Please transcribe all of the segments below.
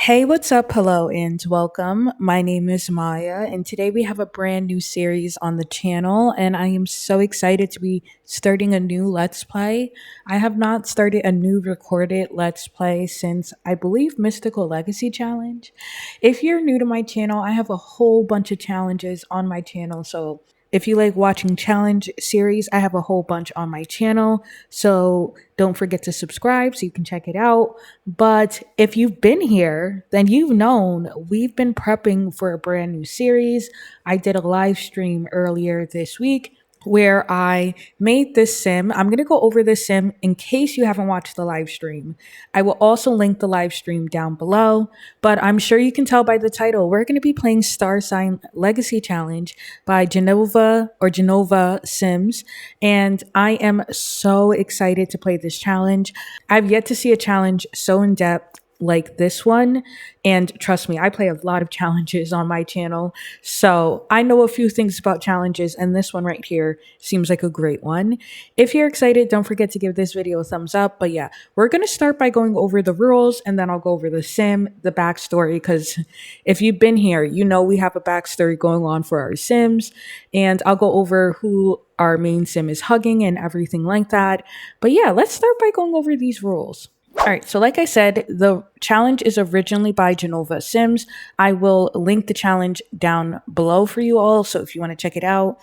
Hey, what's up? Hello and welcome. My name is Maya, and today we have a brand new series on the channel, and I am so excited to be starting a new Let's Play. I have not started a new recorded Let's Play since I believe Mystical Legacy Challenge. If you're new to my channel, I have a whole bunch of challenges on my channel, so if you like watching challenge series, I have a whole bunch on my channel. So don't forget to subscribe so you can check it out. But if you've been here, then you've known we've been prepping for a brand new series. I did a live stream earlier this week where I made this sim. I'm going to go over this sim in case you haven't watched the live stream. I will also link the live stream down below, but I'm sure you can tell by the title, we're going to be playing Star Sign Legacy Challenge by Ginova Sims, and I am so excited to play this challenge. I've yet to see a challenge so in depth like this one. And trust me, I play a lot of challenges on my channel. So I know a few things about challenges, and this one right here seems like a great one. If you're excited, don't forget to give this video a thumbs up. But yeah, we're going to start by going over the rules, and then I'll go over the sim, the backstory, because if you've been here, you know we have a backstory going on for our sims, and I'll go over who our main sim is hugging and everything like that. But yeah, let's start by going over these rules. All right, so like I said, the challenge is originally by Ginova Sims. I will link the challenge down below for you all, so if you want to check it out.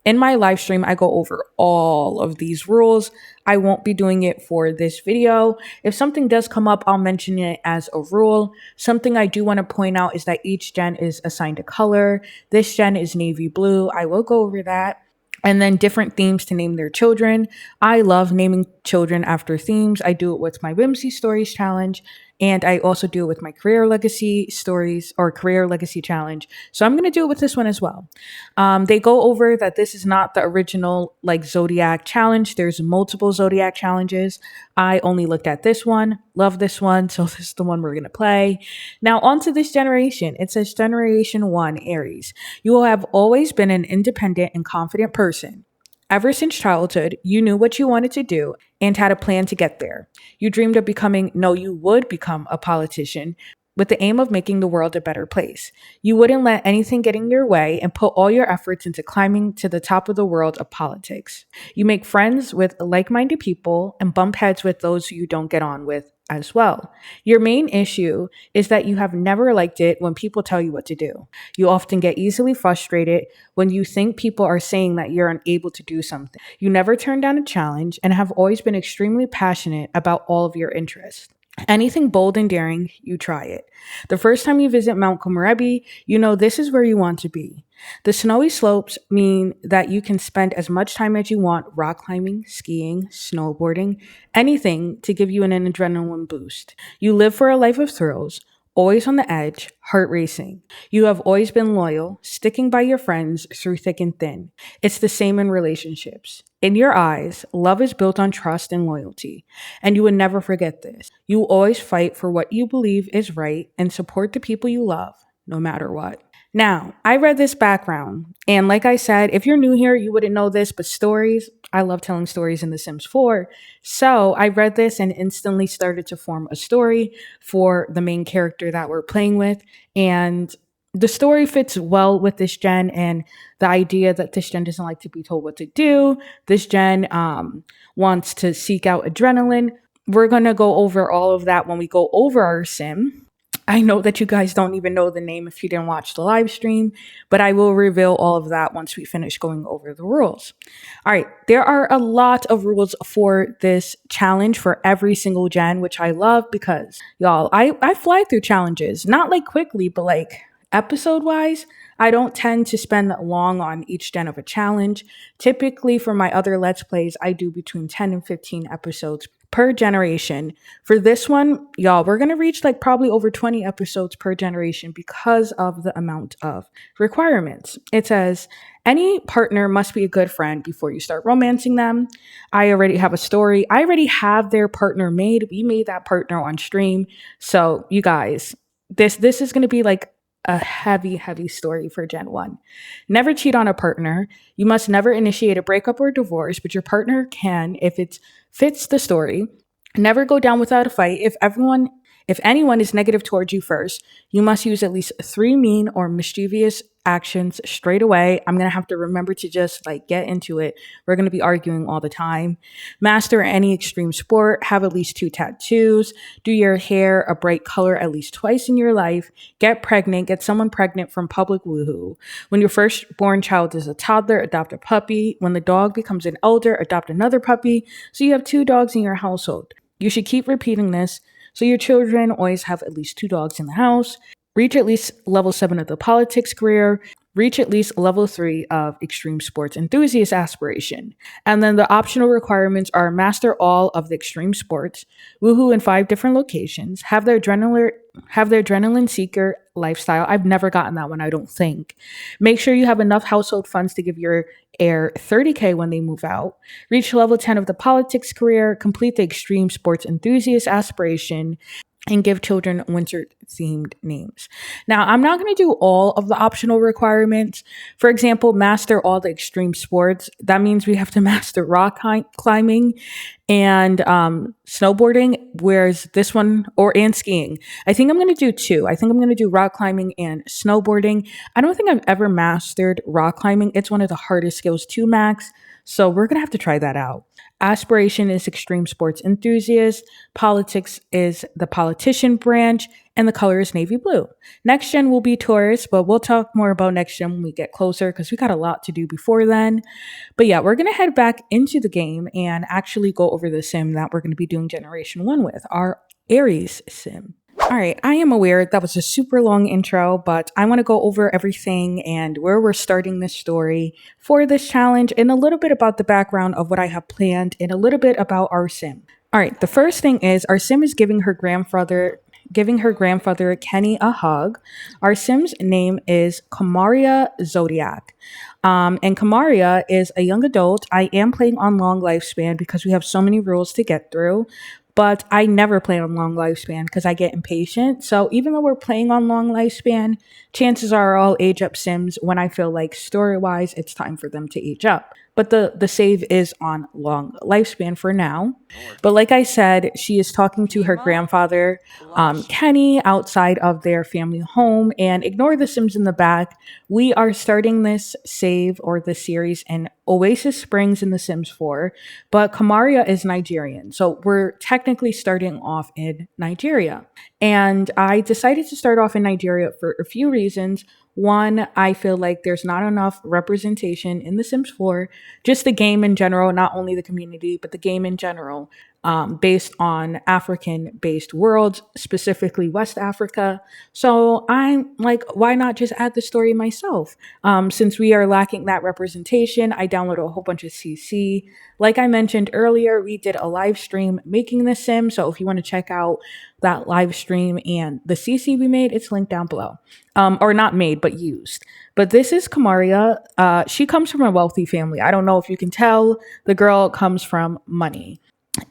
In my live stream, I go over all of these rules. I won't be doing it for this video. If something does come up, I'll mention it as a rule. Something I do want to point out is that each gen is assigned a color. This gen is navy blue. I will go over that. And then different themes to name their children. I love naming children after themes. I do it with my Whimsy Stories challenge, and I also do it with my Career Legacy Stories or Career Legacy Challenge. So I'm going to do it with this one as well. They go over that this is not the original like Zodiac challenge. There's multiple Zodiac challenges. I only looked at this one, love this one, so this is the one we're going to play. Now on to this generation. It says Generation 1, Aries. You will have always been an independent and confident person. Ever since childhood, you knew what you wanted to do and had a plan to get there. You dreamed of becoming, no, you would become a politician with the aim of making the world a better place. You wouldn't let anything get in your way and put all your efforts into climbing to the top of the world of politics. You make friends with like-minded people and bump heads with those who you don't get on with as well. Your main issue is that you have never liked it when people tell you what to do. You often get easily frustrated when you think people are saying that you're unable to do something. You never turn down a challenge and have always been extremely passionate about all of your interests. Anything bold and daring, you try it. The first time you visit Mount Komorebi, you know this is where you want to be. The snowy slopes mean that you can spend as much time as you want rock climbing, skiing, snowboarding, anything to give you an adrenaline boost. You live for a life of thrills, always on the edge, heart racing. You have always been loyal, sticking by your friends through thick and thin. It's the same in relationships. In your eyes, love is built on trust and loyalty, and you would never forget this. You will always fight for what you believe is right and support the people you love, no matter what. Now, I read this background, and like I said, if you're new here, you wouldn't know this, but stories, I love telling stories in The Sims 4. So I read this and instantly started to form a story for the main character that we're playing with. And the story fits well with this gen and the idea that this gen doesn't like to be told what to do. This gen wants to seek out adrenaline. We're going to go over all of that when we go over our sim. I know that you guys don't even know the name if you didn't watch the live stream, but I will reveal all of that once we finish going over the rules. All right, there are a lot of rules for this challenge for every single gen, which I love because, y'all, I fly through challenges, not like quickly, but like episode wise. I don't tend to spend long on each gen of a challenge. Typically, for my other Let's Plays, I do between 10 and 15 episodes per generation. For this one, y'all, we're going to reach like probably over 20 episodes per generation because of the amount of requirements. It says, any partner must be a good friend before you start romancing them. I already have a story. I already have their partner made. We made that partner on stream. So you guys, this is going to be like a heavy story for Gen 1. Never cheat on a partner. You must never initiate a breakup or divorce, but your partner can if it fits the story. Never go down without a fight. If anyone is negative towards you first, you must use at least three mean or mischievous actions straight away. I'm going to have to remember to just like get into it. We're going to be arguing all the time. Master any extreme sport, have at least two tattoos, do your hair a bright color at least twice in your life, get pregnant, get someone pregnant from public woohoo. When your firstborn child is a toddler, adopt a puppy. When the dog becomes an elder, adopt another puppy. So you have two dogs in your household. You should keep repeating this so your children always have at least two dogs in the house. Reach at least level 7 of the politics career. Reach at least level 3 of extreme sports enthusiast aspiration. And then the optional requirements are master all of the extreme sports, woohoo in 5 different locations, have their adrenaline seeker lifestyle. I've never gotten that one, I don't think. Make sure you have enough household funds to give your heir 30K when they move out. Reach level 10 of the politics career, complete the extreme sports enthusiast aspiration, and give children winter themed names. Now, I'm not going to do all of the optional requirements. For example, master all the extreme sports. That means we have to master rock climbing and snowboarding, whereas this one, and skiing. I think I'm going to do two. I think I'm going to do rock climbing and snowboarding. I don't think I've ever mastered rock climbing. It's one of the hardest skills to max. So we're going to have to try that out. Aspiration is extreme sports enthusiast. Politics is the politician branch. And the color is navy blue. Next gen will be Taurus, but we'll talk more about next gen when we get closer because we got a lot to do before then. But yeah, we're going to head back into the game and actually go over the sim that we're going to be doing generation 1 with, our Aries sim. All right, I am aware that was a super long intro, but I want to go over everything and where we're starting this story for this challenge and a little bit about the background of what I have planned and a little bit about our sim. All right, the first thing is our sim is giving her grandfather Kenny a hug. Our sim's name is Kamaria Zodiac. And Kamaria is a young adult. I am playing on long lifespan because we have so many rules to get through. But I never play on long lifespan because I get impatient. So even though we're playing on long lifespan, chances are I'll age up Sims when I feel like story-wise it's time for them to age up. But the save is on long lifespan for now. But like I said, she is talking to her grandfather, Kenny, outside of their family home. And ignore the Sims in the back. We are starting this save or the series in Oasis Springs in The Sims 4. But Kamaria is Nigerian. So we're technically starting off in Nigeria. And I decided to start off in Nigeria for a few reasons. One, I feel like there's not enough representation in The Sims 4, just the game in general, not only the community, but the game in general, based on African-based worlds, specifically West Africa. So I'm like, why not just add the story myself? Since we are lacking that representation, I downloaded a whole bunch of CC. Like I mentioned earlier, we did a live stream making the sim. So if you want to check out that live stream and the CC we made, it's linked down below. Or not made, but used. But this is Kamaria. She comes from a wealthy family. I don't know if you can tell. The girl comes from money.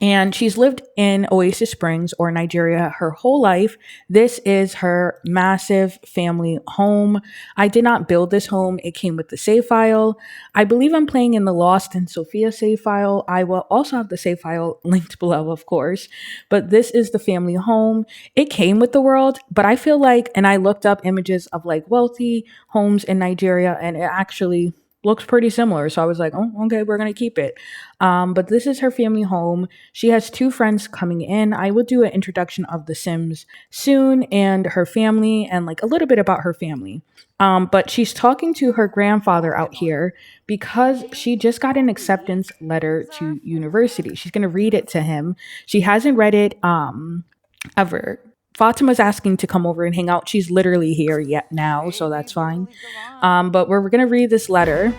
And she's lived in Oasis Springs or Nigeria her whole life. This is her massive family home. I did not build this home. It came with the save file. I believe I'm playing in the Lost in Sophia save file. I will also have the save file linked below, of course. But this is the family home. It came with the world, but I feel like, and I looked up images of like wealthy homes in Nigeria, and it actually looks pretty similar. So I was like, oh, okay, we're going to keep it. But this is her family home. She has 2 friends coming in. I will do an introduction of the Sims soon and her family and like a little bit about her family. But she's talking to her grandfather out here because she just got an acceptance letter to university. She's going to read it to him. She hasn't read it ever. Fatima's asking to come over and hang out. She's literally here yet now, so that's fine. But we're going to read this letter,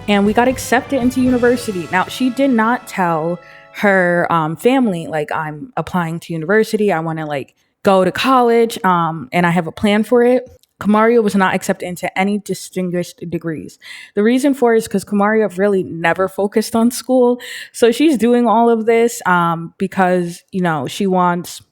and we got accepted into university. Now, she did not tell her family, like, I'm applying to university. I want to, like, go to college, and I have a plan for it. Kamaria was not accepted into any distinguished degrees. The reason for it is because Kamaria really never focused on school. So she's doing all of this because, you know, she wants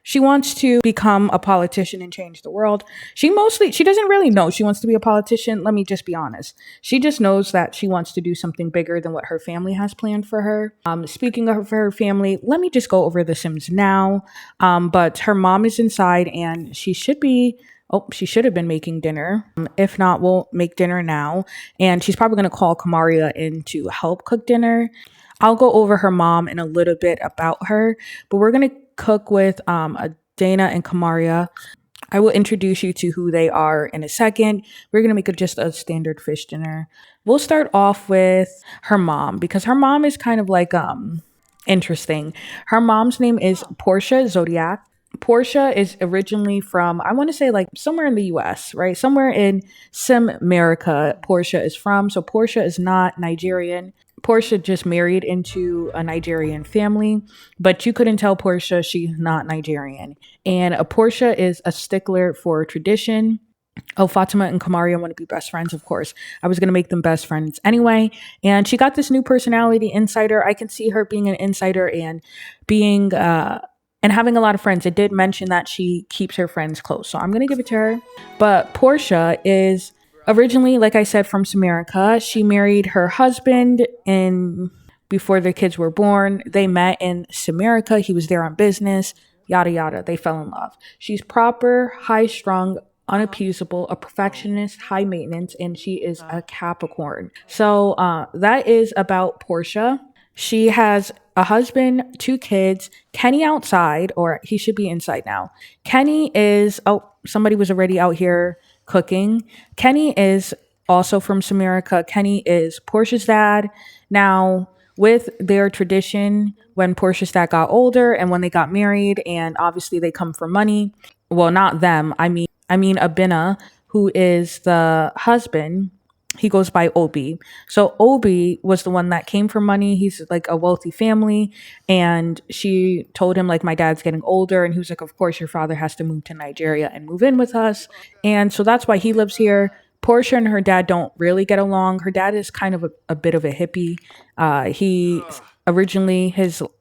She wants to become a politician and change the world. She doesn't really know she wants to be a politician. Let me just be honest. She just knows that she wants to do something bigger than what her family has planned for her. Speaking of her family, let me just go over the Sims now. But her mom is inside and she should be. Oh, she should have been making dinner. If not, we'll make dinner now. And she's probably going to call Kamaria in to help cook dinner. I'll go over her mom in a little bit about her, but we're going to cook with Dana and Kamaria. I will introduce you to who they are in a second. We're going to make just a standard fish dinner. We'll start off with her mom because her mom is kind of like interesting. Her mom's name is Portia Zodiac. Portia is originally from, I want to say like somewhere in the US, right? Somewhere in Sim America, Portia is from. So Portia is not Nigerian. Portia just married into a Nigerian family, but you couldn't tell Portia she's not Nigerian. And Portia is a stickler for tradition. Oh, Fatima and Kamaria want to be best friends, of course. I was going to make them best friends anyway. And she got this new personality, insider. I can see her being an insider and being, and having a lot of friends. It did mention that she keeps her friends close. So I'm going to give it to her. But Portia is originally, like I said, from Samarica. She married her husband in before their kids were born. They met in Samarica. He was there on business, yada, yada. They fell in love. She's proper, high strung, unappeasable, a perfectionist, high maintenance, and she is a Capricorn. So that is about Portia. She has a husband, two kids, Kenny outside, or he should be inside now. Kenny is, oh, somebody was already out here cooking. Kenny is also from Samarica. Kenny is Portia's dad. Now, with their tradition, when Portia's dad got older and when they got married, and obviously they come for money. Well, not them. I mean Abina, who is the husband. He goes by Obi. So Obi was the one that came for money. He's like a wealthy family. And she told him like, my dad's getting older. And he was like, of course, your father has to move to Nigeria and move in with us. And so that's why he lives here. Portia and her dad don't really get along. Her dad is kind of a bit of a hippie. He originally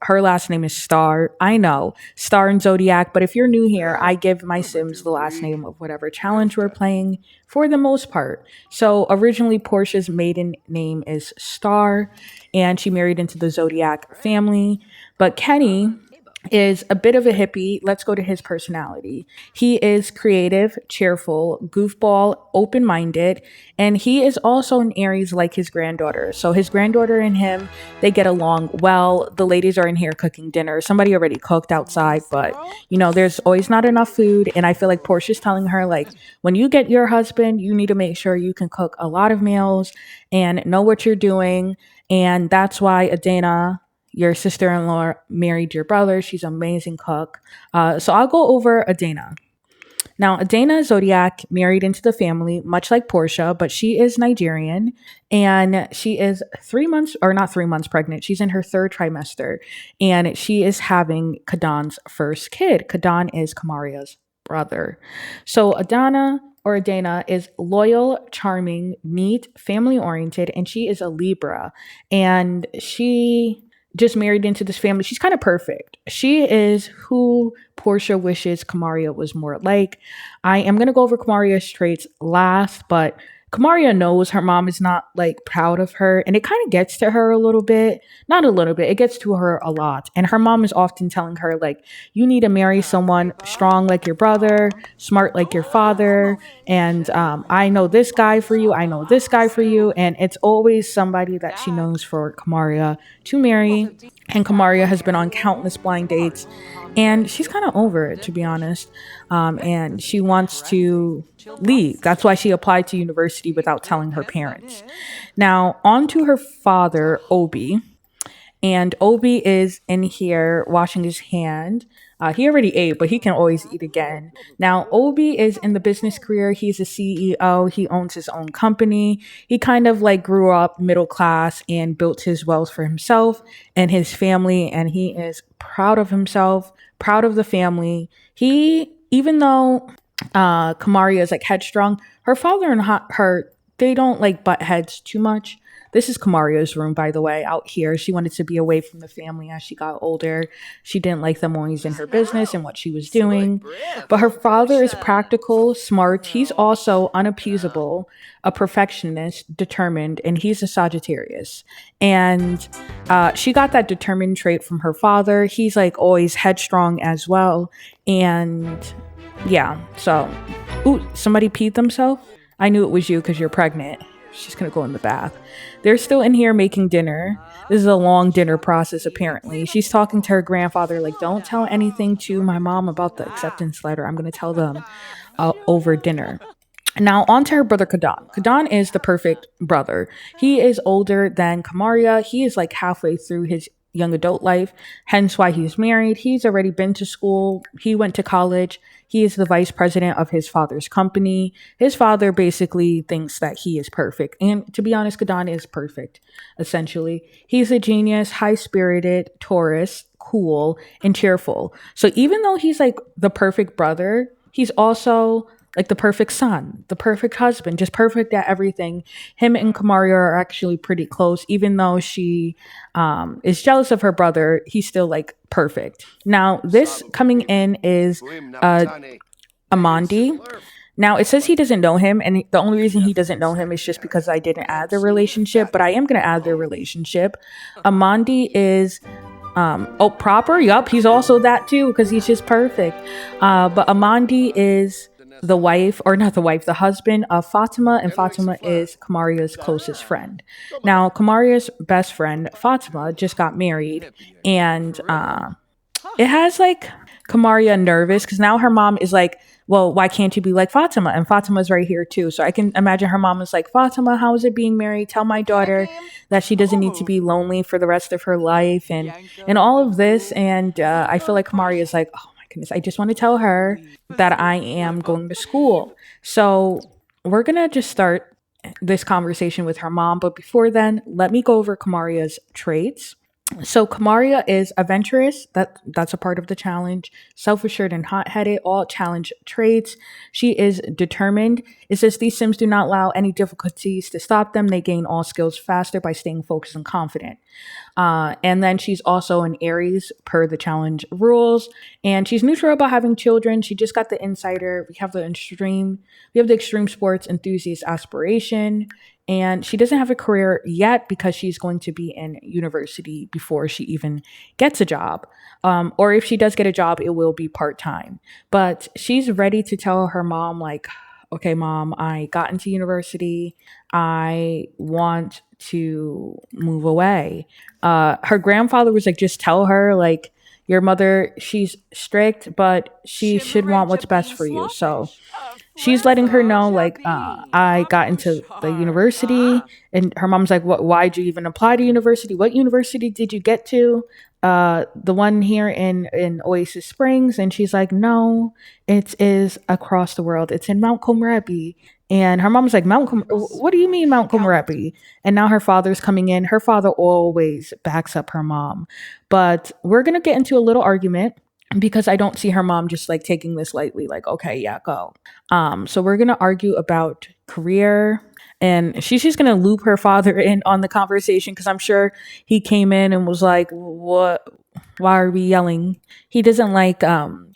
her last name is Star. I know, Star and Zodiac, but if you're new here, I give my Sims the last name of whatever challenge we're playing for the most part. So originally Portia's maiden name is Star and she married into the Zodiac family, but Kenny is a bit of a hippie. Let's go to his personality. He is creative, cheerful, goofball, open-minded, and he is also an Aries like his granddaughter. So his granddaughter and him, they get along well. The ladies are in here cooking dinner. Somebody already cooked outside, but you know, there's always not enough food. And I feel like Portia's telling her like, when you get your husband, you need to make sure you can cook a lot of meals and know what you're doing. And that's why Adana, your sister-in-law, married your brother. She's an amazing cook. So I'll go over Adana. Now, Adana Zodiac married into the family, much like Portia, but she is Nigerian and she is 3 months, or not 3 months pregnant. She's in her third trimester and she is having Kadan's first kid. Kadan is Kamaria's brother. So Adana is loyal, charming, neat, family oriented, and she is a Libra. And she just married into this family. She's kind of perfect. She is who Portia wishes Kamaria was more like. I am going to go over Kamaria's traits last, but Kamaria knows her mom is not like proud of her, and it kind of gets to her a little bit. Not a little bit, it gets to her a lot. And her mom is often telling her like, you need to marry someone strong like your brother, smart like your father, and I know this guy for you, I know this guy for you. And it's always somebody that she knows for Kamaria to marry. And Kamaria has been on countless blind dates and she's kind of over it, to be honest. And she wants to leave. That's why she applied to university without telling her parents. Now, on to her father, Obi. And Obi is in here washing his hand. He already ate, but he can always eat again. Now, Obi is in the business career. He's a CEO. He owns his own company. He kind of like grew up middle class and built his wealth for himself and his family. And he is proud of himself, proud of the family. Even though Kamaria is like headstrong, her father and her, they don't like butt heads too much. This is Kamaria's room, by the way, out here. She wanted to be away from the family as she got older. She didn't like them always in her business and what she was doing. But her father is practical, smart. He's also unappeasable, a perfectionist, determined, and he's a Sagittarius. And she got that determined trait from her father. He's like always headstrong as well. And yeah, so, ooh, somebody peed themselves? I knew it was you because you're pregnant. She's gonna go in the bath. They're still in here making dinner. This is a long dinner process, apparently. She's talking to her grandfather, like, don't tell anything to my mom about the acceptance letter. I'm gonna tell them over dinner. Now, on to her brother Kadan. Kadan is the perfect brother. He is older than Kamaria. He is like halfway through his young adult life, hence why he's married. He's already been to school. He went to college. He is the vice president of his father's company. His father basically thinks that he is perfect. And to be honest, Kadan is perfect, essentially. He's a genius, high spirited, Taurus, cool, and cheerful. So even though he's like the perfect brother, he's also like the perfect son, the perfect husband, just perfect at everything. Him and Kamaria are actually pretty close, even though she is jealous of her brother. He's still like perfect. Now, this coming in is Amandi. Now, it says he doesn't know him, and the only reason he doesn't know him is just because I didn't add their relationship, but I am going to add their relationship. Amandi is proper. Yup, he's also that too because he's just perfect. But Amandi is the wife, or not the wife, the husband of Fatima, and Fatima is Kamaria's closest friend. Now, Kamaria's best friend, Fatima, just got married, and it has like Kamaria nervous because now her mom is like, well, why can't you be like Fatima? And Fatima's right here too. So I can imagine her mom is like, Fatima, how is it being married? Tell my daughter that she doesn't need to be lonely for the rest of her life, and all of this. And I feel like Kamaria is like, oh my goodness, I just want to tell her that I am going to school. So we're gonna just start this conversation with her mom. But before then, let me go over Kamaria's traits. So Kamaria is adventurous. That's a part of the challenge. Self-assured and hot-headed, all challenge traits. She is determined. It says these Sims do not allow any difficulties to stop them. They gain all skills faster by staying focused and confident. And then she's also an Aries per the challenge rules. And she's neutral about having children. She just got the insider. We have the extreme sports enthusiast aspiration. And she doesn't have a career yet because she's going to be in university before she even gets a job. Or if she does get a job, it will be part-time. But she's ready to tell her mom, like, okay, mom, I got into university. I want to move away. Her grandfather was like, just tell her, like, your mother, she's strict, but she should want what's best for you. So she's letting her know, like, I got into the university, and her mom's like, what, why'd you even apply to university? What university did you get to? The one here in Oasis Springs. And she's like, no, it is across the world. It's in Mount Komorebi. And her mom's like, what do you mean Mount Komorebi? And now her father's coming in. Her father always backs up her mom. But we're going to get into a little argument because I don't see her mom just like taking this lightly, like, okay, yeah, go. So we're going to argue about career, and she's just going to loop her father in on the conversation because I'm sure he came in and was like, what, why are we yelling? He doesn't like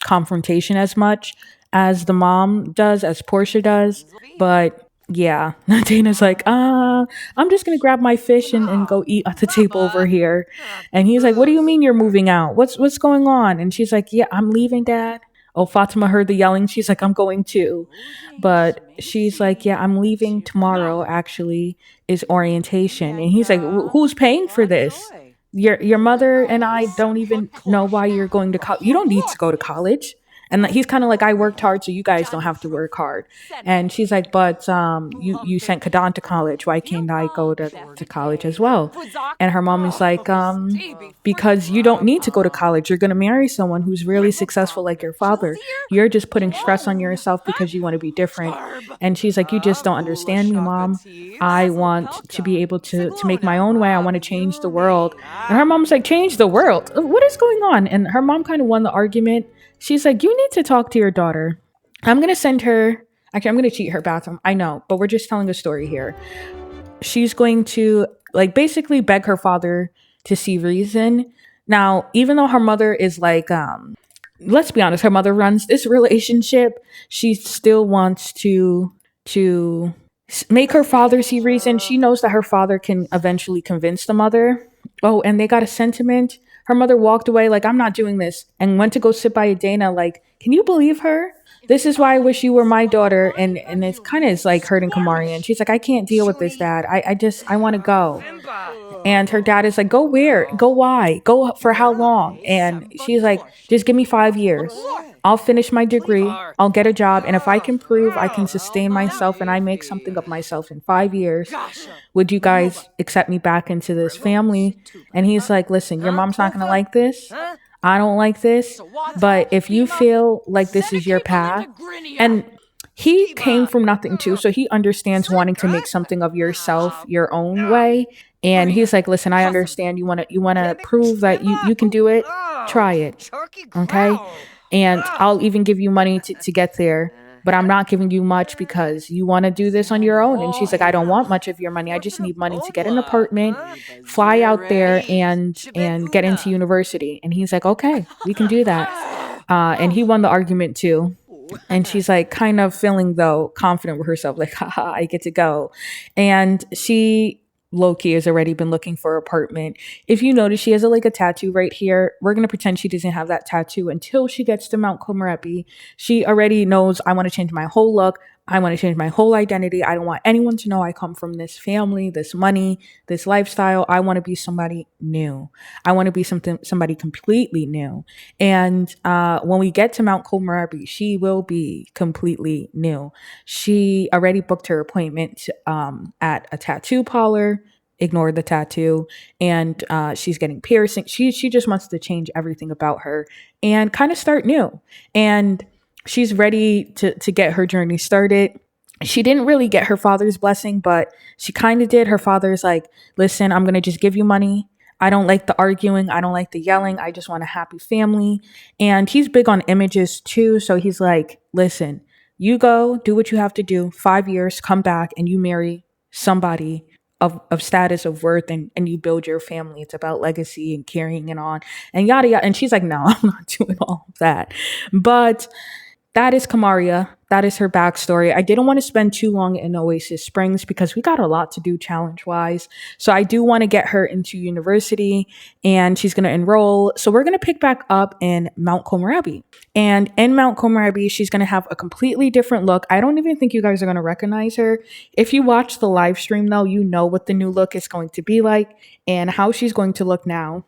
confrontation as much as the mom does, as Portia does. But yeah, Dana's like, I'm just gonna grab my fish and go eat at the table over here. And he's like, what do you mean you're moving out? What's going on? And she's like, yeah, I'm leaving, Dad. Oh, Fatima heard the yelling. She's like, I'm going too. But she's like, yeah, I'm leaving tomorrow, actually, is orientation. And he's like, who's paying for this? Your mother and I don't even know why you're going to college. You don't need to go to college. And he's kind of like, I worked hard, so you guys don't have to work hard. And she's like, but you sent Kadan to college. Why can't I go to college as well? And her mom is like, because you don't need to go to college. You're going to marry someone who's really successful like your father. You're just putting stress on yourself because you want to be different. And she's like, you just don't understand me, Mom. I want to be able to make my own way. I want to change the world. And her mom's like, change the world? What is going on? And her mom kind of won the argument. She's like, you need to talk to your daughter. I'm going to send her. Actually, I'm going to cheat her bathroom. I know, but we're just telling a story here. She's going to like basically beg her father to see reason. Now, even though her mother is like, let's be honest, her mother runs this relationship. She still wants to make her father see reason. She knows that her father can eventually convince the mother. Oh, and they got a sentiment. Her mother walked away like, I'm not doing this, and went to go sit by Dana. Like, can you believe her? This is why I wish you were my daughter. And it's kind of is like hurting Kamaria. And she's like, I can't deal with this, Dad. I want to go. And her dad is like, go where? Go why? Go for how long? And she's like, just give me 5 years. I'll finish my degree. I'll get a job. And if I can prove I can sustain myself and I make something of myself in 5 years, would you guys accept me back into this family? And he's like, listen, your mom's not going to like this. I don't like this. But if you feel like this is your path, and he came from nothing too, so he understands wanting to make something of yourself your own way. And he's like, listen, I understand you want to prove that you can do it. Try it. Okay? And I'll even give you money to get there, but I'm not giving you much because you want to do this on your own. And she's like, I don't want much of your money. I just need money to get an apartment, fly out there and get into university. And he's like, okay, we can do that. And he won the argument too. And she's like kind of feeling though confident with herself, like, haha, I get to go. And she low-key has already been looking for an apartment. If you notice, she has a tattoo right here. We're gonna pretend she doesn't have that tattoo until she gets to Mount Komorebi. She already knows, I want to change my whole look. I want to change my whole identity. I don't want anyone to know I come from this family, this money, this lifestyle. I want to be somebody new. I want to be somebody completely new. And when we get to Mount Komorebi, she will be completely new. She already booked her appointment at a tattoo parlor. Ignored the tattoo, and she's getting piercing. She just wants to change everything about her and kind of start new. And she's ready to get her journey started. She didn't really get her father's blessing, but she kind of did. Her father's like, listen, I'm going to just give you money. I don't like the arguing. I don't like the yelling. I just want a happy family. And he's big on images too. So he's like, listen, you go do what you have to do. 5 years, come back and you marry somebody of status, of worth, and you build your family. It's about legacy and carrying it on and yada yada. And she's like, no, I'm not doing all of that. But that is Kamaria. That is her backstory. I didn't want to spend too long in Oasis Springs because we got a lot to do challenge wise. So I do want to get her into university and she's going to enroll. So we're going to pick back up in Mount Komorebi. And in Mount Komorebi, she's going to have a completely different look. I don't even think you guys are going to recognize her. If you watch the live stream though, you know what the new look is going to be like and how she's going to look now.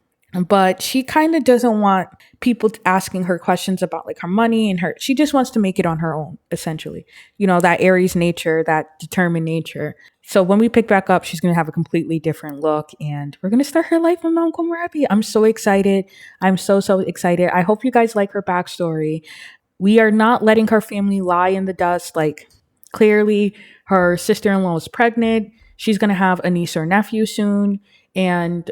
But she kind of doesn't want people asking her questions about like her money and she just wants to make it on her own, essentially. You know, that Aries nature, that determined nature. So when we pick back up, she's going to have a completely different look and we're going to start her life in Mount Komorebi. I'm so excited. I'm so excited. I hope you guys like her backstory. We are not letting her family lie in the dust. Like clearly her sister-in-law is pregnant. She's going to have a niece or nephew soon. And,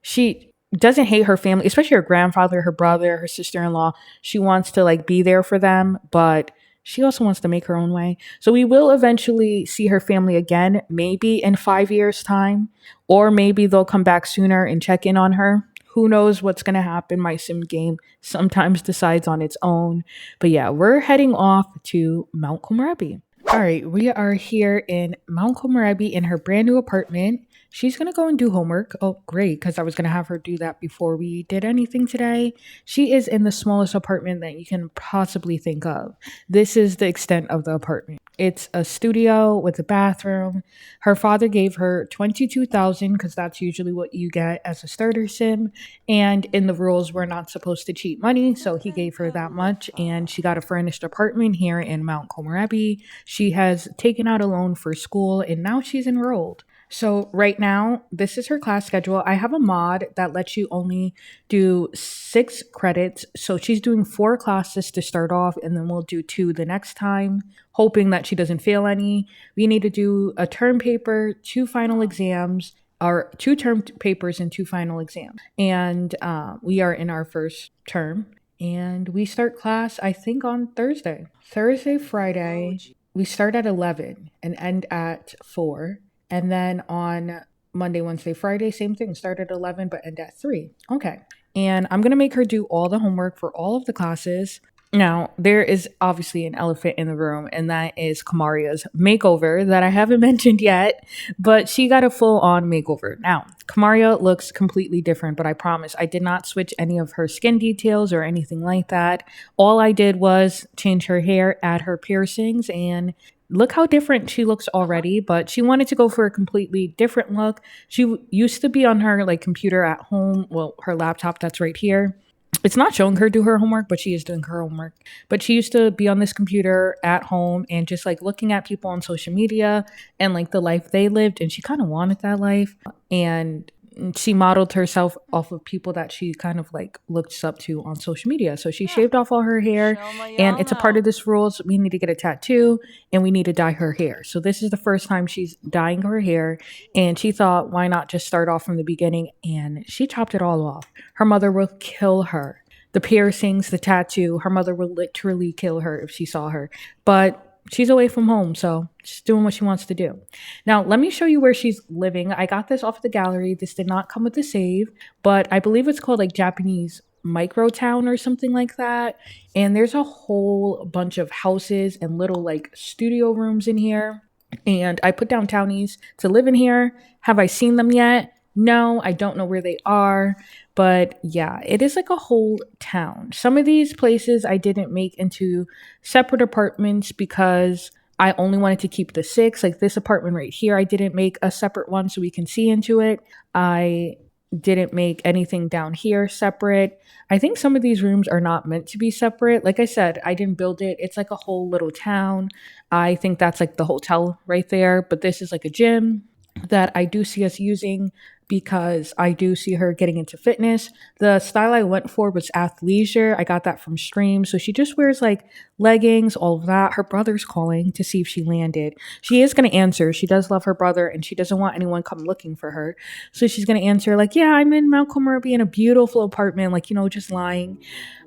she doesn't hate her family, especially her grandfather, her brother, her sister-in-law. She wants to like be there for them, but she also wants to make her own way. So we will eventually see her family again, maybe in 5 years' time, or maybe they'll come back sooner and check in on her. Who knows what's going to happen? My sim game sometimes decides on its own. But yeah, we're heading off to Mount Komorebi. All right, we are here in Mount Komorebi in her brand new apartment. She's going to go and do homework. Oh, great, because I was going to have her do that before we did anything today. She is in the smallest apartment that you can possibly think of. This is the extent of the apartment. It's a studio with a bathroom. Her father gave her $22,000 because that's usually what you get as a starter sim. And in the rules, we're not supposed to cheat money. So he gave her that much. And she got a furnished apartment here in Mount Komorebi. She has taken out a loan for school and now she's enrolled. So right now, this is her class schedule. I have a mod that lets you only do 6 credits. So she's doing 4 classes to start off, and then we'll do 2 the next time, hoping that she doesn't fail any. We need to do a term paper, 2 final exams, or 2 term papers and 2 final exams. And we are in our first term, and we start class, I think, on Thursday. Friday, we start at 11 and end at 4. And then on Monday, Wednesday, Friday, same thing. Start at 11 but end at 3. Okay. And I'm going to make her do all the homework for all of the classes. Now, there is obviously an elephant in the room, and that is Kamaria's makeover that I haven't mentioned yet, but she got a full on makeover. Now, Kamaria looks completely different, but I promise I did not switch any of her skin details or anything like that. All I did was change her hair, add her piercings, and look how different she looks already. But she wanted to go for a completely different look. She used to be on her like computer at home, well, her laptop that's right here. It's not showing her do her homework, but she is doing her homework. But she used to be on this computer at home and just like looking at people on social media and like the life they lived. And she kind of wanted that life. And she modeled herself off of people that she kind of like looks up to on social media. So she shaved off all her hair, and it's a part of this rules. We need to get a tattoo and we need to dye her hair. So this is the first time she's dyeing her hair, and she thought, why not just start off from the beginning? And she chopped it all off. Her mother will kill her. The piercings, the tattoo, her mother will literally kill her if she saw her. But she's away from home, so she's doing what she wants to do. Now, let me show you where she's living. I got this off the gallery. This did not come with the save, but I believe it's called like Japanese micro town or something like that. And there's a whole bunch of houses and little like studio rooms in here. And I put down townies to live in here. Have I seen them yet? No, I don't know where they are. But yeah, it is like a whole town. Some of these places I didn't make into separate apartments because I only wanted to keep the 6. Like this apartment right here, I didn't make a separate one so we can see into it. I didn't make anything down here separate. I think some of these rooms are not meant to be separate. Like I said, I didn't build it. It's like a whole little town. I think that's like the hotel right there. But this is like a gym that I do see us using because I do see her getting into fitness. The style I went for was athleisure. I got that from Stream. So she just wears like leggings, all of that. Her brother's calling to see if she landed. She is going to answer. She does love her brother and she doesn't want anyone come looking for her. So she's going to answer like, yeah, I'm in Mount Komorebi in a beautiful apartment, like, just lying.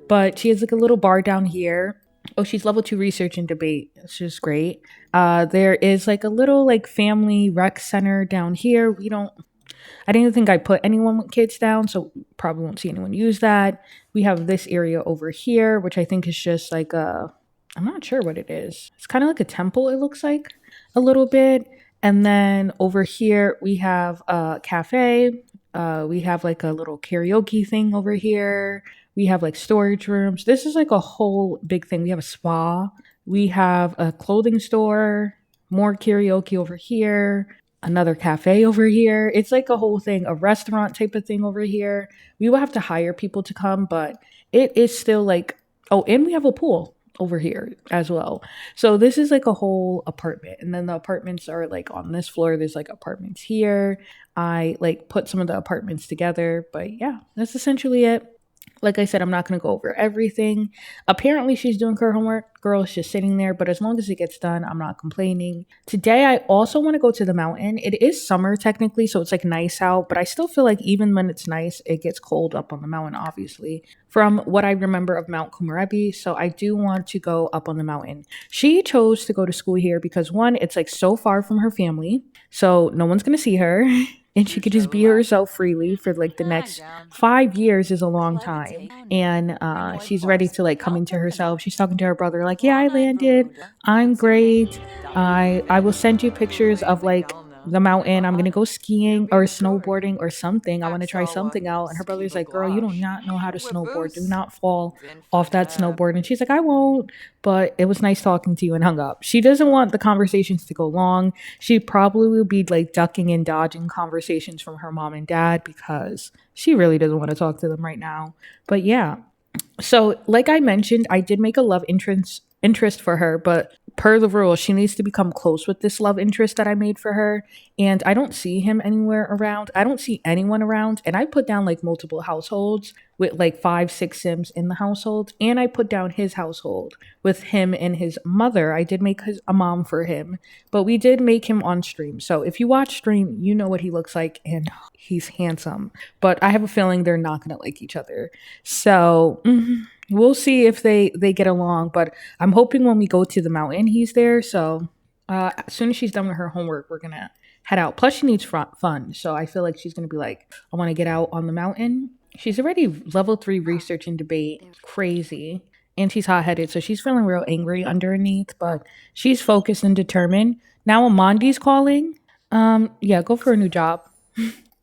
But she has like a little bar down here. Oh, she's level 2 research and debate. It's just great. There is like a little like family rec center down here. I didn't think I put anyone with kids down, so probably won't see anyone use that. We have this area over here, which I think is just like I'm not sure what it is. It's kind of like a temple, it looks like a little bit. And then over here, we have a cafe. We have like a little karaoke thing over here. We have like storage rooms. This is like a whole big thing. We have a spa. We have a clothing store, more karaoke over here, another cafe over here. It's like a whole thing, a restaurant type of thing over here. We will have to hire people to come, but it is still like, oh, and we have a pool over here as well. So this is like a whole apartment. And then the apartments are like on this floor. There's like apartments here. I like put some of the apartments together, but yeah, that's essentially it. Like I said, I'm not going to go over everything. Apparently, she's doing her homework. Girl is just sitting there, but as long as it gets done, I'm not complaining. Today, I also want to go to the mountain. It is summer technically, so it's like nice out, but I still feel like even when it's nice, it gets cold up on the mountain, obviously, from what I remember of Mount Komorebi. So I do want to go up on the mountain. She chose to go to school here because one, it's like so far from her family, so no one's going to see her. And she could just be herself freely for like the next 5 years is a long time. And she's ready to like come into herself. She's talking to her brother like, yeah, I landed. I'm great. I will send you pictures of like the mountain. I'm gonna go skiing or snowboarding or something. I want to try something out. And her brother's like, girl, you do not know how to snowboard. Do not fall off that snowboard. And she's like, I won't. But it was nice talking to you, and hung up. She doesn't want the conversations to go long. She probably will be like ducking and dodging conversations from her mom and dad because she really doesn't want to talk to them right now. But yeah. So, like I mentioned, I did make a love interest for her, but per the rule, she needs to become close with this love interest that I made for her. And I don't see him anywhere around. I don't see anyone around. And I put down like multiple households with like 5, 6 Sims in the household. And I put down his household with him and his mother. I did make a mom for him, but we did make him on Stream. So if you watch Stream, you know what he looks like, and he's handsome. But I have a feeling they're not going to like each other. So we'll see if they get along. But I'm hoping when we go to the mountain, he's there. So as soon as she's done with her homework, we're going to head out. Plus, she needs fun. So I feel like she's going to be like, I want to get out on the mountain. She's already level 3 research and debate. Crazy. And she's hot headed. So she's feeling real angry underneath, but she's focused and determined. Now, Amandi's calling. Yeah, go for a new job.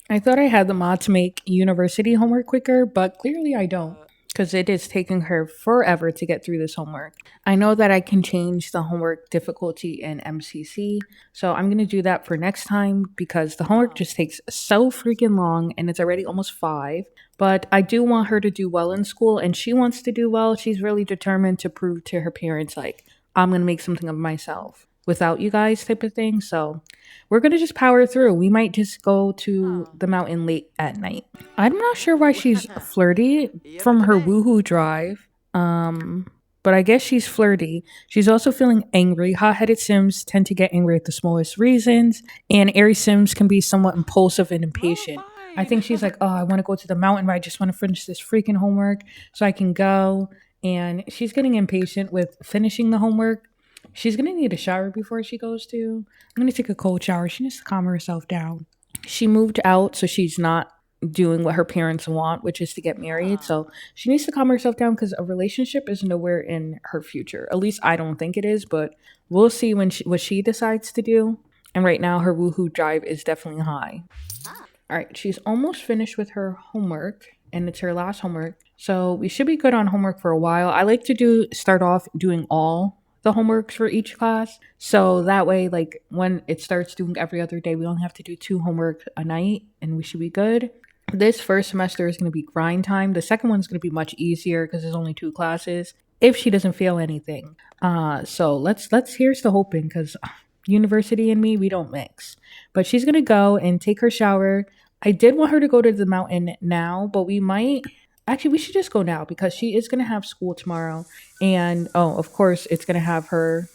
I thought I had the mod to make university homework quicker, but clearly I don't because it is taking her forever to get through this homework. I know that I can change the homework difficulty in MCC, so I'm going to do that for next time because the homework just takes so freaking long and it's already almost 5. But I do want her to do well in school and she wants to do well. She's really determined to prove to her parents, like, I'm going to make something of myself without you guys, type of thing. So we're going to just power through. We might just go to the mountain late at night. I'm not sure why she's flirty from her woohoo drive. But I guess she's flirty. She's also feeling angry. Hot-headed Sims tend to get angry at the smallest reasons, and Aries Sims can be somewhat impulsive and impatient. I think she's like, oh, I want to go to the mountain, but I just want to finish this freaking homework so I can go. And she's getting impatient with finishing the homework. She's gonna need a shower before she goes to. I'm gonna take a cold shower. She needs to calm herself down. She moved out, so she's not doing what her parents want, which is to get married. So she needs to calm herself down because a relationship is nowhere in her future. At least I don't think it is, but we'll see what she decides to do. And right now, her woohoo drive is definitely high. All right, she's almost finished with her homework, and it's her last homework. So we should be good on homework for a while. I like to start off doing all the homeworks for each class. So that way, like when it starts doing every other day, we only have to do 2 homework a night and we should be good. This first semester is going to be grind time. The second one's going to be much easier because there's only 2 classes if she doesn't feel anything. So let's here's the hoping because university and me, we don't mix. But she's going to go and take her shower. I did want her to go to the mountain now, but we might actually we should just go now because she is going to have school tomorrow. And oh, of course it's going to have her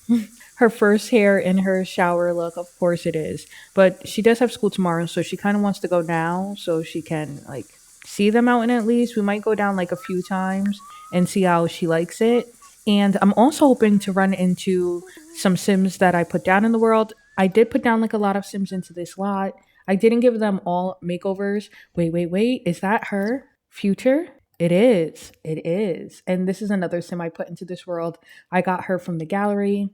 her first hair in her shower look. Of course it is. But she does have school tomorrow, so she kind of wants to go now so she can like see the mountain at least. We might go down like a few times and see how she likes it. And I'm also hoping to run into some Sims that I put down in the world. I did put down like a lot of Sims into this lot. I didn't give them all makeovers. Wait. Is that her? Future? It is. It is. And this is another Sim I put into this world. I got her from the gallery.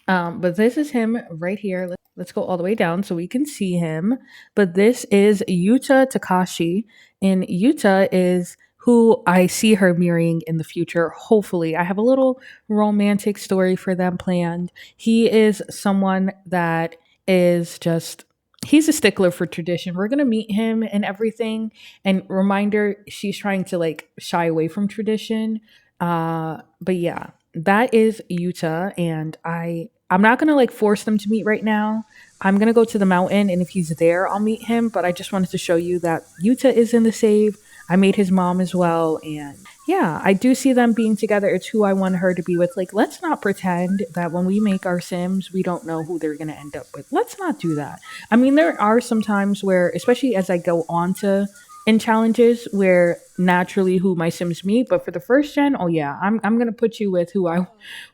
But this is him right here. Let's go all the way down so we can see him. But this is Yuta Takashi. And Yuta is who I see her marrying in the future. Hopefully, I have a little romantic story for them planned. He is someone that is just he's a stickler for tradition. We're gonna meet him and everything. And reminder, she's trying to like shy away from tradition. But yeah, that is Yuta, and I'm not gonna like force them to meet right now. I'm gonna go to the mountain, and if he's there, I'll meet him. But I just wanted to show you that Yuta is in the save. I made his mom as well, and yeah, I do see them being together. It's who I want her to be with. Like, let's not pretend that when we make our Sims, we don't know who they're gonna end up with. Let's not do that. I mean, there are some times where, especially as I go on to in challenges, where naturally who my Sims meet. But for the first gen, oh yeah, I'm gonna put you with who I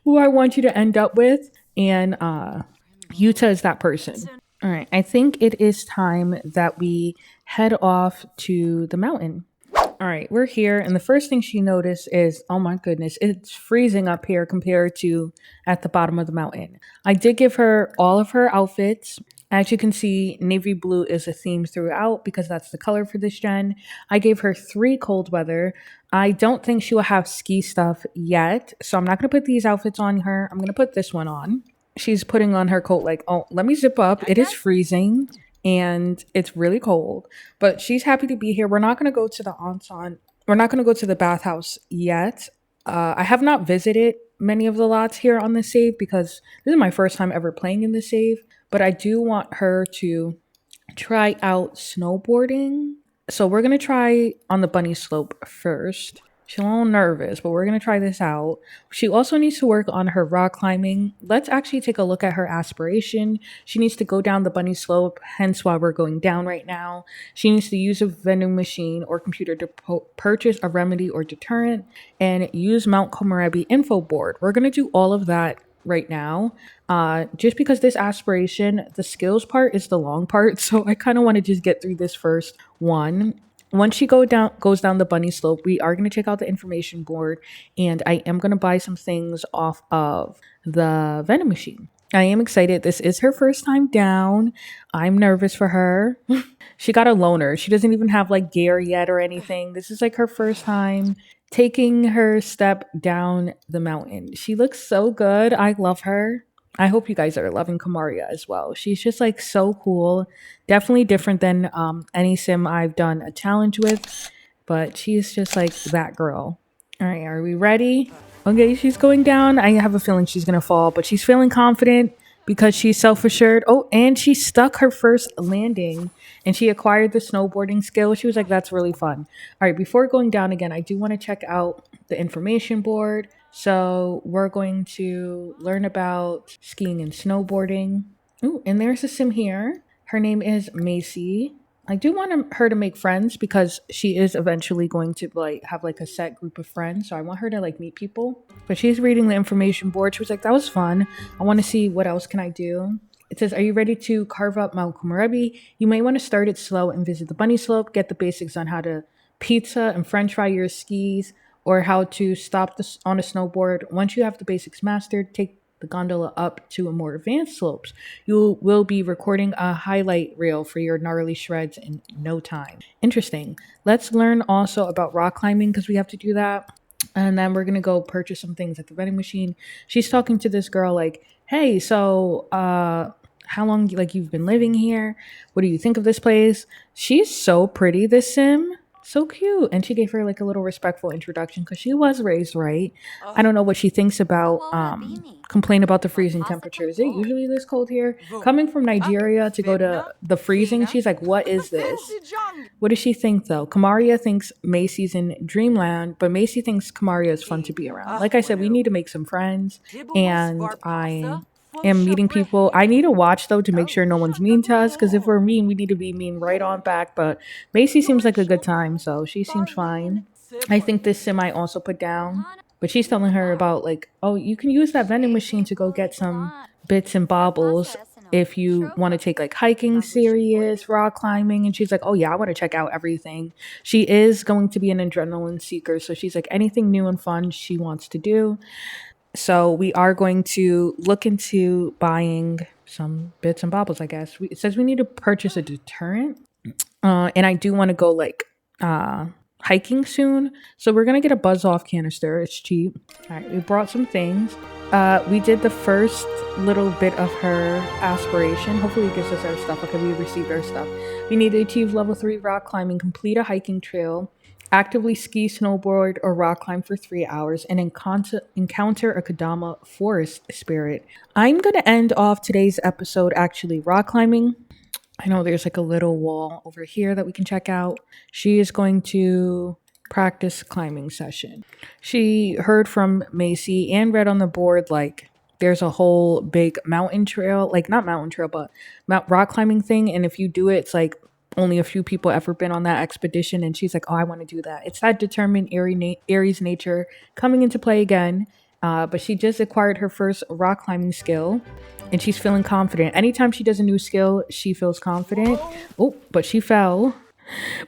want you to end up with, and Yuta is that person. All right, I think it is time that we head off to the mountain. All right, we're here, and the first thing she noticed is, oh my goodness, it's freezing up here compared to at the bottom of the mountain. I did give her all of her outfits. As you can see, navy blue is a theme throughout because that's the color for this gen. I gave her 3 cold weather. I don't think she will have ski stuff yet, so I'm not going to put these outfits on her. I'm going to put this one on. She's putting on her coat like, oh, let me zip up. It is freezing and it's really cold, but she's happy to be here. We're not going to go to the onsen. We're not going to go to the bathhouse yet. I have not visited many of the lots here on the save because this is my first time ever playing in the save, but I do want her to try out snowboarding. So we're going to try on the bunny slope first. She's a little nervous, but we're going to try this out. She also needs to work on her rock climbing. Let's actually take a look at her aspiration. She needs to go down the bunny slope, hence why we're going down right now. She needs to use a vending machine or computer to purchase a remedy or deterrent and use Mount Komorebi info board. We're going to do all of that right now. Just because this aspiration, the skills part is the long part, so I kind of want to just get through this first one. Once she goes down the bunny slope, we are going to check out the information board, and I am going to buy some things off of the vending machine. I am excited. This is her first time down. I'm nervous for her. She got a loner. She doesn't even have like gear yet or anything. This is like her first time taking her step down the mountain. She looks so good. I love her. I hope you guys are loving Kamaria as well. She's just like so cool. Definitely different than any sim I've done a challenge with, but she's just like that girl. All right, are we ready? Okay, she's going down. I have a feeling she's gonna fall, but she's feeling confident because she's self assured. Oh, and she stuck her first landing and she acquired the snowboarding skill. She was like, that's really fun. All right, before going down again, I do want to check out the information board. So we're going to learn about skiing and snowboarding. Oh, and there's a sim here. Her name is Macy. I do want her to make friends because she is eventually going to like have like a set group of friends. So I want her to like meet people. But she's reading the information board. She was like, "That was fun. I want to see what else can I do." It says, "Are you ready to carve up Mount Komorebi? You may want to start it slow and visit the bunny slope. Get the basics on how to pizza and French fry your skis, or how to stop on a snowboard. Once you have the basics mastered, take the gondola up to a more advanced slopes. You will be recording a highlight reel for your gnarly shreds in no time." Interesting. Let's learn also about rock climbing because we have to do that. And then we're gonna go purchase some things at the vending machine. She's talking to this girl like, "Hey, so how long like you've been living here? What do you think of this place?" She's so pretty, this sim. So cute. And she gave her like a little respectful introduction because she was raised right. I don't know what she thinks about complain about the freezing temperature. Is it usually this cold here? Coming from Nigeria to go to the freezing, she's like, what is this? What does she think though? Kamaria thinks Macy's in dreamland, but Macy thinks Kamaria is fun to be around. Like I said, we need to make some friends, and I am meeting people. I need to watch though to make sure no one's mean to us, because if we're mean, we need to be mean right on back. But Macy seems like a good time, so she seems fine. I think this sim I also put down, but she's telling her about like, oh, you can use that vending machine to go get some bits and bobbles if you want to take like hiking serious, rock climbing. And she's like, oh yeah, I want to check out everything. She is going to be an adrenaline seeker, so she's like, anything new and fun she wants to do. So we are going to look into buying some bits and bobbles, I guess. It says we need to purchase a deterrent. And I do want to go like hiking soon. So we're gonna get a buzz off canister. It's cheap. All right, we brought some things. We did the first little bit of her aspiration. Hopefully it gives us our stuff. Okay, we received our stuff. We need to achieve level 3 rock climbing, complete a hiking trail, actively ski, snowboard, or rock climb for 3 hours, and encounter a Kadama forest spirit. I'm gonna end off today's episode actually rock climbing. I know there's like a little wall over here that we can check out. She is going to practice climbing session. She heard from Macy and read on the board like there's a whole big mountain trail, like not mountain trail, but rock climbing thing. And if you do it, it's like only a few people ever been on that expedition. And she's like, oh, I want to do that. It's that determined Aries nature coming into play again. But she just acquired her first rock climbing skill and she's feeling confident. Anytime she does a new skill, she feels confident. Oh, but she fell.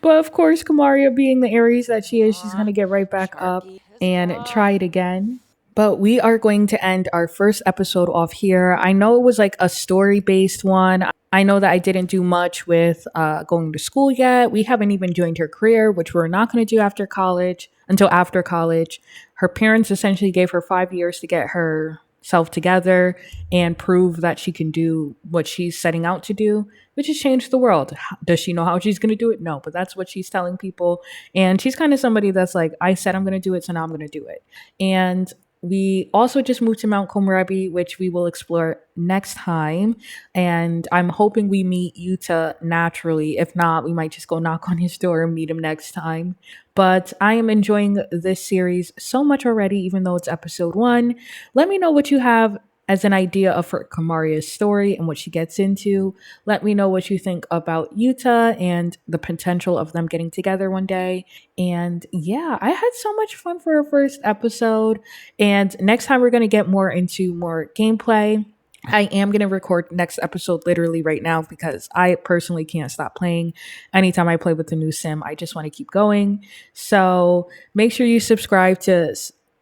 But of course, Kamaria, being the Aries that she is, she's going to get right back up and try it again. But we are going to end our first episode off here. I know it was like a story based one. I know that I didn't do much with going to school yet. We haven't even joined her career, which we're not going to do after college until after college. Her parents essentially gave her 5 years to get herself together and prove that she can do what she's setting out to do, which is change the world. Does she know how she's going to do it? No, but that's what she's telling people. And she's kind of somebody that's like, I said I'm going to do it, so now I'm going to do it. And we also just moved to Mount Komorebi, which we will explore next time. And I'm hoping we meet Yuta naturally. If not, we might just go knock on his door and meet him next time. But I am enjoying this series so much already, even though it's episode 1. Let me know what you have as an idea of for Kamaria's story and what she gets into. Let me know what you think about Yuta and the potential of them getting together one day. And yeah, I had so much fun for our first episode. And next time we're going to get more into more gameplay. I am going to record next episode literally right now because I personally can't stop playing. Anytime I play with the new sim, I just want to keep going. So make sure you subscribe to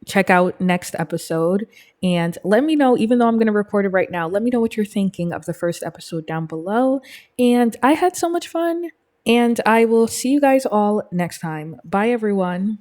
check out next episode and let me know, even though I'm going to record it right now, let me know what you're thinking of the first episode down below. And I had so much fun, and I will see you guys all next time. Bye, everyone.